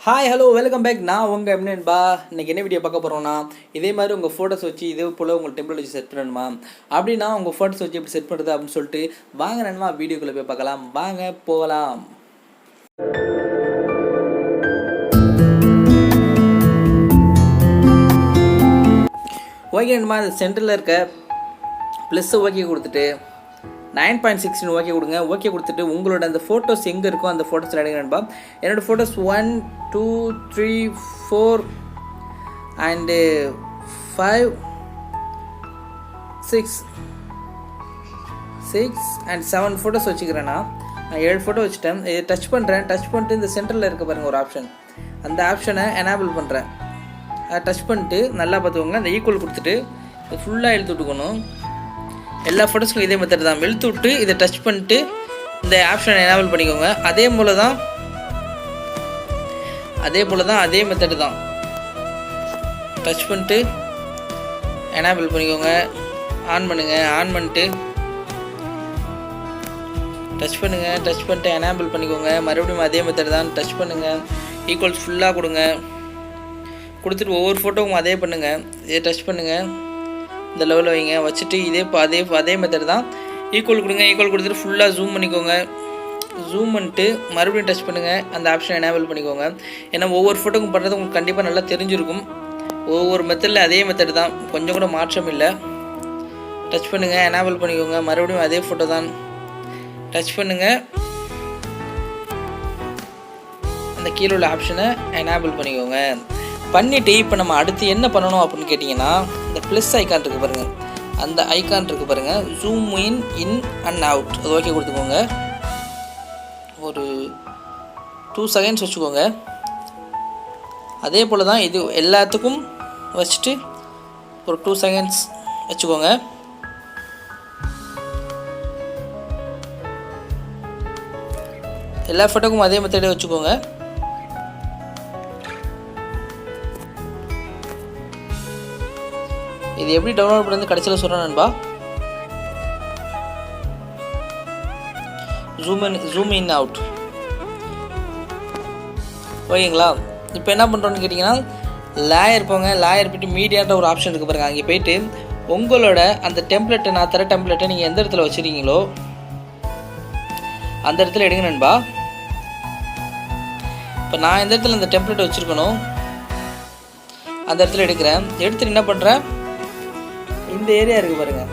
Hi hello welcome back. நான் உங்கள் எம்னன்பா. இன்றைக்கி என்ன வீடியோ பார்க்க போகிறோன்னா, இதே மாதிரி உங்கள் ஃபோட்டோஸ் வச்சு இதே போல் உங்கள் டெம்ப்ளேட் வச்சு செட் பண்ணணுமா, அப்படின்னா உங்கள் ஃபோட்டோஸ் வச்சு எப்படி செட் பண்ணுறது அப்படின்னு சொல்லிட்டு வாங்க நண்பா வீடியோக்குள்ளே போய் பார்க்கலாம். வாங்க போகலாம். ஓகே நண்பா, இந்த சென்டரில் இருக்க ப்ளஸ்ஸை ஓகே கொடுத்துட்டு 9.16 ஓகே கொடுங்க. ஓகே கொடுத்துட்டு உங்களோட அந்த ஃபோட்டோஸ் எங்கே இருக்கோ அந்த ஃபோட்டோஸ் எடுங்க நண்பா. என்னோடய ஃபோட்டோஸ் 1 2 3 4 அண்டு 5 6 அண்ட் 7 ஃபோட்டோஸ் வச்சுக்கிறேன்னா நான் 7 ஃபோட்டோ வச்சுட்டேன். இதை டச் பண்ணுறேன். டச் பண்ணிட்டு இந்த சென்டரில் இருக்க பாருங்கள் ஒரு ஆப்ஷன், அந்த ஆப்ஷனை எனேபிள் பண்ணுறேன். அதை டச் பண்ணிட்டு நல்லா பார்த்துக்கோங்க. அந்த ஈக்குவல் கொடுத்துட்டு ஃபுல்லாக இழுத்து விட்டுக்கணும். எல்லா ஃபோட்டோஸ்க்கும் இதே மெத்தட் தான். இழுத்து விட்டு இதை டச் பண்ணிட்டு இந்த ஆப்ஷனை எனேபிள் பண்ணிக்கோங்க. அதே போல் தான் அதே மெத்தடு தான். டச் பண்ணிட்டு எனேபிள் பண்ணிக்கோங்க. ஆன் பண்ணுங்கள். ஆன் பண்ணிட்டு டச் பண்ணிட்டு எனேபிள் பண்ணிக்கோங்க. மறுபடியும் அதே மெத்தட் தான். டச் பண்ணுங்கள். ஈக்குவல்ஸ் ஃபுல்லாக கொடுங்க. கொடுத்துட்டு ஒவ்வொரு ஃபோட்டோவும் அதே பண்ணுங்கள். இதை டச் பண்ணுங்கள். இந்த லெவலில் வைங்க. வச்சுட்டு அதே மெத்தட் தான். ஈக்குவல் கொடுங்க. ஈக்குவல் கொடுத்துட்டு ஃபுல்லாக ஜூம் பண்ணிக்கோங்க. ஜூம் பண்ணிட்டு மறுபடியும் டச் பண்ணுங்கள். அந்த ஆப்ஷனை எனேபிள் பண்ணிக்கோங்க. ஏன்னா ஒவ்வொரு ஃபோட்டோக்கும் பண்ணுறது உங்களுக்கு கண்டிப்பாக நல்லா தெரிஞ்சிருக்கும். ஒவ்வொரு மெத்தடில் அதே மெத்தட் தான், கொஞ்சம் கூட மாற்றம் இல்லை. டச் பண்ணுங்கள். எனேபிள் பண்ணிக்கோங்க. மறுபடியும் அதே ஃபோட்டோ தான். டச் பண்ணுங்கள். அந்த கீழே உள்ள ஆப்ஷனை எனேபிள் பண்ணிக்கோங்க. பண்ணிவிட்டு இப்போ நம்ம அடுத்து என்ன பண்ணணும் அப்படின்னு கேட்டிங்கன்னா, இந்த ப்ளஸ் ஐக்கான் இருக்குது பாருங்கள், அந்த ஐக்கான் இருக்குது பாருங்கள், ஜூம் இன் அண்ட் அவுட். அது ஓகே கொடுத்துக்கோங்க. ஒரு 2 செகண்ட்ஸ் வச்சுக்கோங்க. அதே போல் தான் இது எல்லாத்துக்கும் வச்சுட்டு ஒரு 2 செகண்ட்ஸ் வச்சுக்கோங்க. எல்லா ஃபோட்டோக்கும் அதே மெத்தடே வச்சுக்கோங்க. இது எப்படி டவுன்லோட் பண்ணி கடைசியில் சொல்கிறேன் நண்பா. Zoom in out. ஓகேங்களா? இப்போ என்ன பண்ணுறோன்னு கேட்டிங்கன்னா, லேயர் போங்க. லேயர் போய்ட்டு மீடியான்ற ஒரு ஆப்ஷன் இருக்குது பாருங்கள். அங்கே போய்ட்டு உங்களோட அந்த டெம்ப்ளேட்டை, நான் தர டெம்ப்ளேட்டை நீங்கள் எந்த இடத்துல வச்சுருக்கீங்களோ அந்த இடத்துல எடுங்க நண்பா. இப்போ நான் எந்த இடத்துல அந்த டெம்ப்ளேட்டை வச்சுருக்கணும் அந்த இடத்துல எடுக்கிறேன். எடுத்துட்டு என்ன பண்ணுறேன், இந்த ஏரியா இருக்குது பாருங்கள்,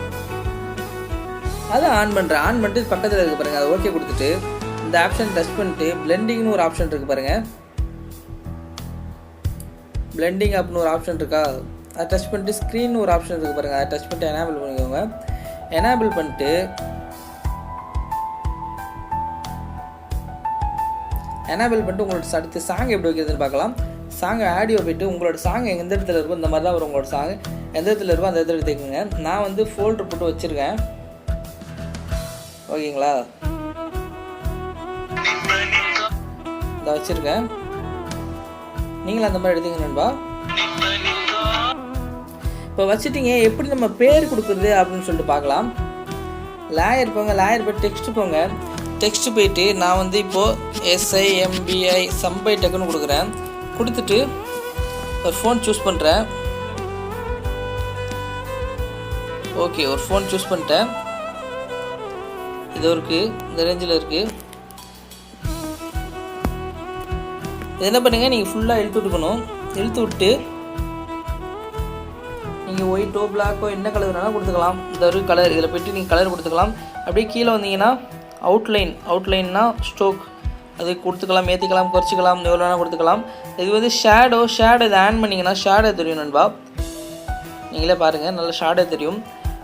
அதை ஆன் பண்ணுறேன். ஆன் பண்ணிட்டு பக்கத்தில் இருக்குது பாருங்கள், அதை ஓகே கொடுத்துட்டு இந்த ஆப்ஷன் டச் பண்ணிட்டு பிளெண்டிங்னு ஒரு ஆப்ஷன் இருக்குது பாருங்கள். பிளெண்டிங் அப்படின்னு ஒரு ஆப்ஷன் இருக்கா, அதை டச் பண்ணிட்டு ஸ்க்ரீன் ஒரு ஆப்ஷன் இருக்குது பாருங்கள், அதை டச் பண்ணிட்டு எனேபிள் பண்ணிக்கோங்க. எனேபிள் பண்ணிட்டு உங்களோட அடுத்து சாங் எப்படி வைக்கிறதுன்னு பார்க்கலாம். சாங் ஆடியோ போய்ட்டு உங்களோட சாங் எந்த இடத்துல இருக்கோ இந்த மாதிரி தான் வரும். உங்களோட சாங் எந்த இடத்துல இருக்கோ அந்த இடத்துல எடுத்துக்கோங்க. நான் வந்து ஃபோல்டர் போட்டு வச்சுருக்கேன். ஓகேங்களா? இதை வச்சுருக்கேன். நீங்களும் அந்த மாதிரி எடுத்துங்க நண்பா. இப்போ வச்சுட்டிங்க, எப்படி நம்ம பேர் கொடுக்குறது அப்படின்னு சொல்லிட்டு பார்க்கலாம். லேயர் போங்க. லேயர் போய்ட்டு டெக்ஸ்ட் போங்க. டெக்ஸ்ட் போயிட்டு நான் வந்து இப்போது SambaiTechன்னு கொடுக்குறேன். கொடுத்துட்டு ஒரு ஃபோன் சூஸ் பண்ணுறேன். ஓகே, ஒரு ஃபோன் சூஸ் பண்ணிட்டேன். இது இருக்குது, இந்த ரேஞ்சில் இருக்குது. இது என்ன பண்ணுங்கள், நீங்கள் ஃபுல்லாக இழுத்து விட்டுக்கணும். இழுத்து விட்டு நீங்கள் ஒயிட்டோ பிளாக்கோ என்ன கலர் வேணாலும் கொடுத்துக்கலாம். இந்த ஒரு கலர், இதில் போய்ட்டு நீங்கள் கலர் கொடுத்துக்கலாம். அப்படியே கீழே வந்தீங்கன்னா அவுட்லைன்னா ஸ்ட்ரோக், அது கொடுத்துக்கலாம். ஏற்றிக்கலாம், குறைச்சிக்கலாம், எவ்வளோ வேணால் கொடுத்துக்கலாம். இது வந்து ஷேடோ இதை ஆன் பண்ணிங்கன்னா ஷேடோ தெரியும் நண்பா. நீங்களே பாருங்கள், நல்ல ஷேடோ தெரியும்.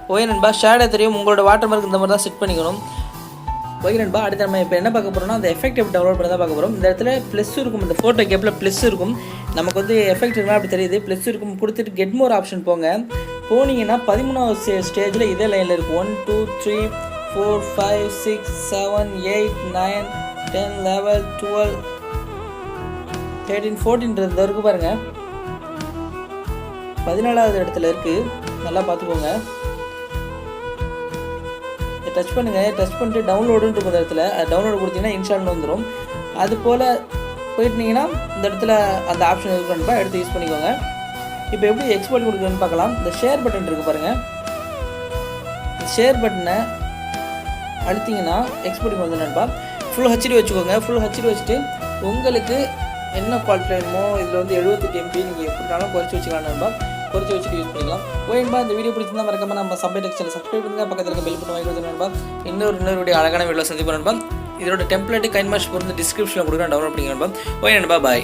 ஓகே நண்பா, ஷேடோ தெரியும். உங்களோட வாட்டர் மார்க் இந்த மாதிரி தான் செட் பண்ணிக்கணும். ஓகே நண்பா, அடுத்து நம்ம இப்போ என்ன பார்க்க போகிறோம்னா, அந்த எஃபெக்ட் எப்படி டவுன்லோட் பண்ணி தான் பார்க்க போகிறோம். இந்த இடத்துல ப்ளஸ் இருக்கும், இந்த ஃபோட்டோ கேப்பில் ப்ளஸ் இருக்கும். நமக்கு வந்து எஃபெக்ட் இருந்தால் அப்படி தெரியுது. ப்ளஸ் இருக்கும். கொடுத்துட்டு கெட் மோர் ஆப்ஷன் போங்க. போனீங்கன்னா 13வது ஸ்டேஜில் இதே லைனில் இருக்கும். 1 2 3 4 5 6 7 8 9 10 11 12 13 14 இருக்குது பாருங்கள். 14வது இடத்துல இருக்குது. நல்லா பார்த்துக்கோங்க. டச் பண்ணுங்கள். டச் பண்ணிட்டு டவுன்லோடுன்னு இருக்கும் இந்த இடத்துல. அது டவுன்லோடு கொடுத்தீங்கன்னா இன்ஸ்டால்னு வந்துடும். அதுபோல் போயிட்டீங்கன்னா இந்த இடத்துல அந்த ஆப்ஷன் இருக்கு நண்பா, எடுத்து யூஸ் பண்ணிக்கோங்க. இப்போ எப்படி எக்ஸ்போர்ட் கொடுக்குறதுன்னு பார்க்கலாம். இந்த ஷேர் பட்டன் இருக்குது பாருங்கள், இந்த ஷேர் பட்டனை அழுத்திங்கன்னா எக்ஸ்போர்ட்டிங் வந்து நண்பா. ஃபுல் ஹெச்டி வச்சுக்கோங்க. ஃபுல் ஹெச்டி வச்சுட்டு உங்களுக்கு என்ன குவாலிட்டி வேணுமோ இதில் வந்து 78 MB நீங்கள் எப்படினாலும் குறைச்சி வச்சுக்கலாம் நண்பா. குறைச்சி வச்சுட்டு யூஸ் பண்ணிக்கலாம். ஓகேன்பா, இந்த வீடியோ பிடிச்சிருந்தா மறக்காம நம்ம SambaiTech சேனல் சப்ஸ்கிரைப் பண்ணுங்கள், பக்கத்தில் இருக்க பெல் பட்டன் வாங்கி நண்பா. இன்னொரு வீடியோ அழகான வீடியோ சந்திப்போம் நண்பா. இதோட டெம்ப்ளேட் கைன்மாஸ்டர் Pro டிஸ்கிரிப்ஷனில் கொடுக்குறேன், டவுன்லோட் பண்ணிங்க நண்பா. ஓகே நண்பா, பாய்.